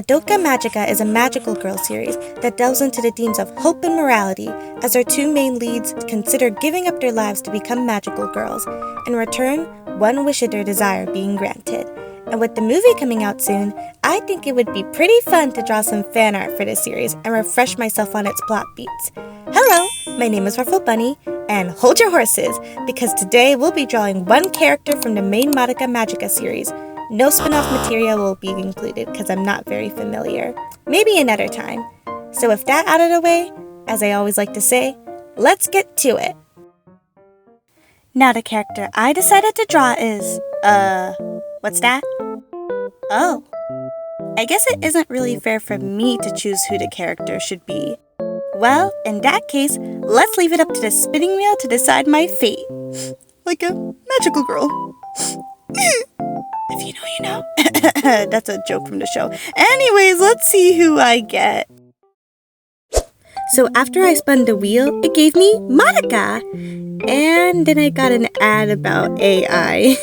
Madoka Magica is a magical girl series that delves into the themes of hope and morality as our two main leads consider giving up their lives to become magical girls. In return, one wish of their desire being granted. And with the movie coming out soon, I think it would be pretty fun to draw some fan art for this series and refresh myself on its plot beats. Hello, my name is Ruffle Bunny, and hold your horses, because today we'll be drawing one character from the main Madoka Magica series. No spin-off material will be included because I'm not very familiar. Maybe another time. So with that out of the way, as I always like to say, let's get to it. Now the character I decided to draw is, what's that? Oh, I guess it isn't really fair for me to choose who the character should be. Well, in that case, let's leave it up to the spinning wheel to decide my fate. Like a magical girl. If you know, you know. That's a joke from the show. Anyways, let's see who I get. So after I spun the wheel, it gave me Madoka. And then I got an ad about AI.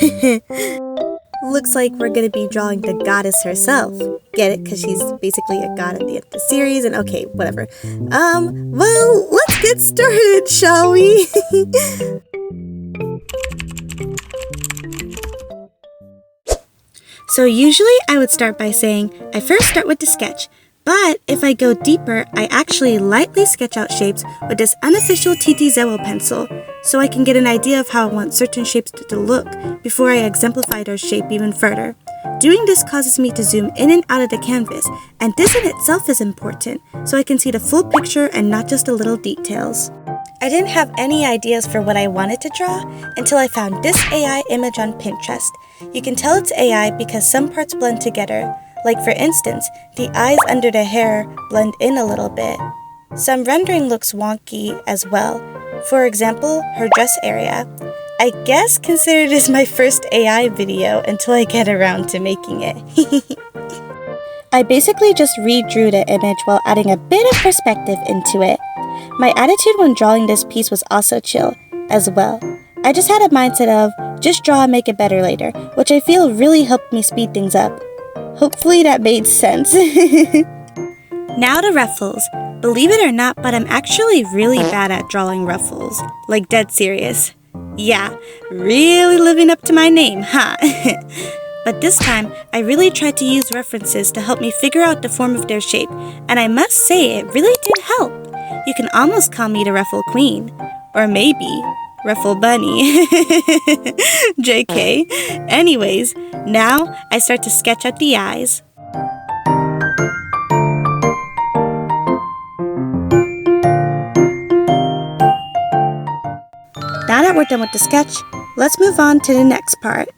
Looks like we're gonna be drawing the goddess herself. Get it? Because she's basically a god at the end of the series. And okay, whatever. Well, let's get started, shall we? So usually I would start by saying, I first start with the sketch, but if I go deeper, I actually lightly sketch out shapes with this unofficial TT Zero pencil, so I can get an idea of how I want certain shapes to look before I exemplify their shape even further. Doing this causes me to zoom in and out of the canvas, and this in itself is important, so I can see the full picture and not just the little details. I didn't have any ideas for what I wanted to draw until I found this AI image on Pinterest. You can tell it's AI because some parts blend together. Like for instance, the eyes under the hair blend in a little bit. Some rendering looks wonky as well. For example, her dress area. I guess consider this my first AI video until I get around to making it. I basically just redrew the image while adding a bit of perspective into it. My attitude when drawing this piece was also chill, as well. I just had a mindset of, just draw and make it better later, which I feel really helped me speed things up. Hopefully that made sense. Now the ruffles. Believe it or not, but I'm actually really bad at drawing ruffles. Like dead serious. Yeah, really living up to my name, huh? But this time, I really tried to use references to help me figure out the form of their shape, and I must say it really did help. You can almost call me the Ruffle Queen. Or maybe Ruffle Bunny. JK. Anyways, now I start to sketch out the eyes. Now that we're done with the sketch, let's move on to the next part.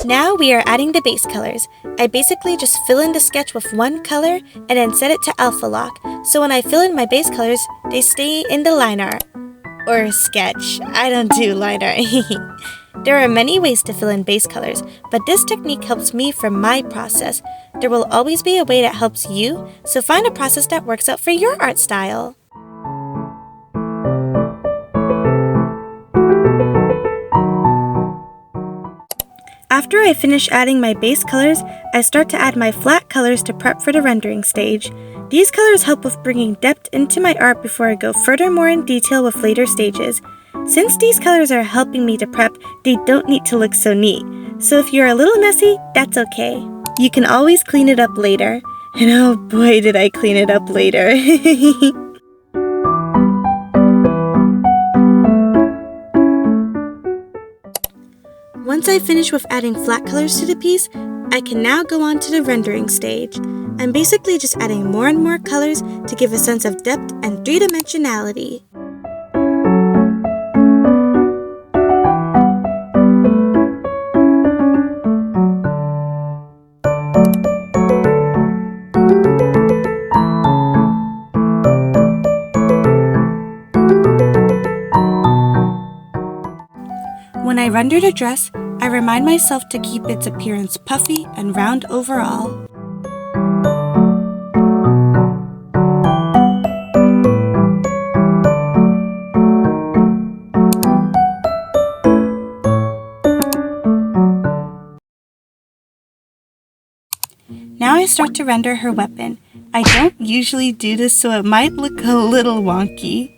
Now we are adding the base colors. I basically just fill in the sketch with one color and then set it to alpha lock, so when I fill in my base colors, they stay in the line art. Or sketch. I don't do line art. There are many ways to fill in base colors, but this technique helps me for my process. There will always be a way that helps you, so find a process that works out for your art style. After I finish adding my base colors, I start to add my flat colors to prep for the rendering stage. These colors help with bringing depth into my art before I go furthermore in detail with later stages. Since these colors are helping me to prep, they don't need to look so neat. So if you're a little messy, that's okay. You can always clean it up later. And oh boy, did I clean it up later. Once I finish with adding flat colors to the piece, I can now go on to the rendering stage. I'm basically just adding more and more colors to give a sense of depth and three-dimensionality. When I render the dress, I remind myself to keep its appearance puffy and round overall. Now I start to render her weapon. I don't usually do this, so it might look a little wonky.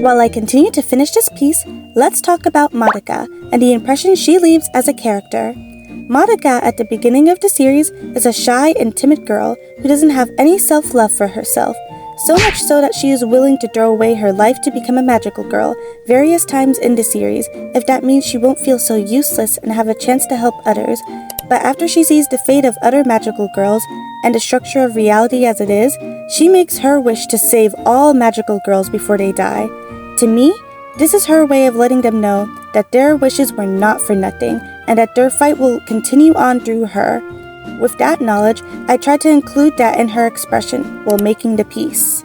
While I continue to finish this piece, let's talk about Madoka and the impression she leaves as a character. Madoka at the beginning of the series is a shy and timid girl who doesn't have any self-love for herself, so much so that she is willing to throw away her life to become a magical girl various times in the series if that means she won't feel so useless and have a chance to help others. But after she sees the fate of other magical girls and the structure of reality as it is, she makes her wish to save all magical girls before they die. To me, this is her way of letting them know that their wishes were not for nothing and that their fight will continue on through her. With that knowledge, I tried to include that in her expression while making the piece.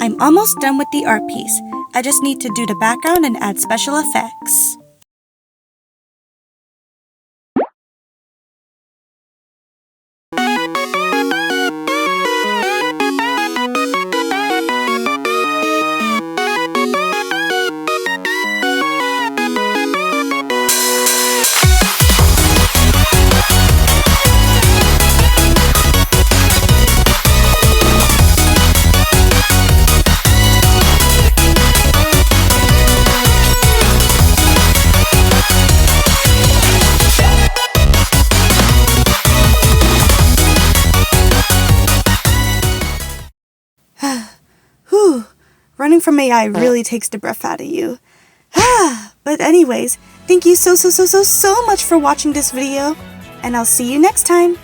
I'm almost done with the art piece. I just need to do the background and add special effects. Whew, running from AI really takes the breath out of you. But anyways, thank you so much for watching this video, and I'll see you next time.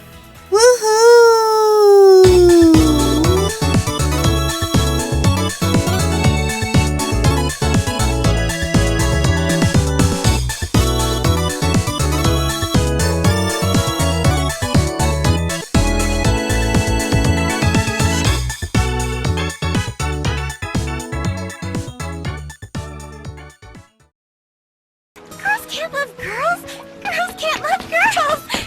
Woohoo! Girls can't love girls? Girls can't love girls!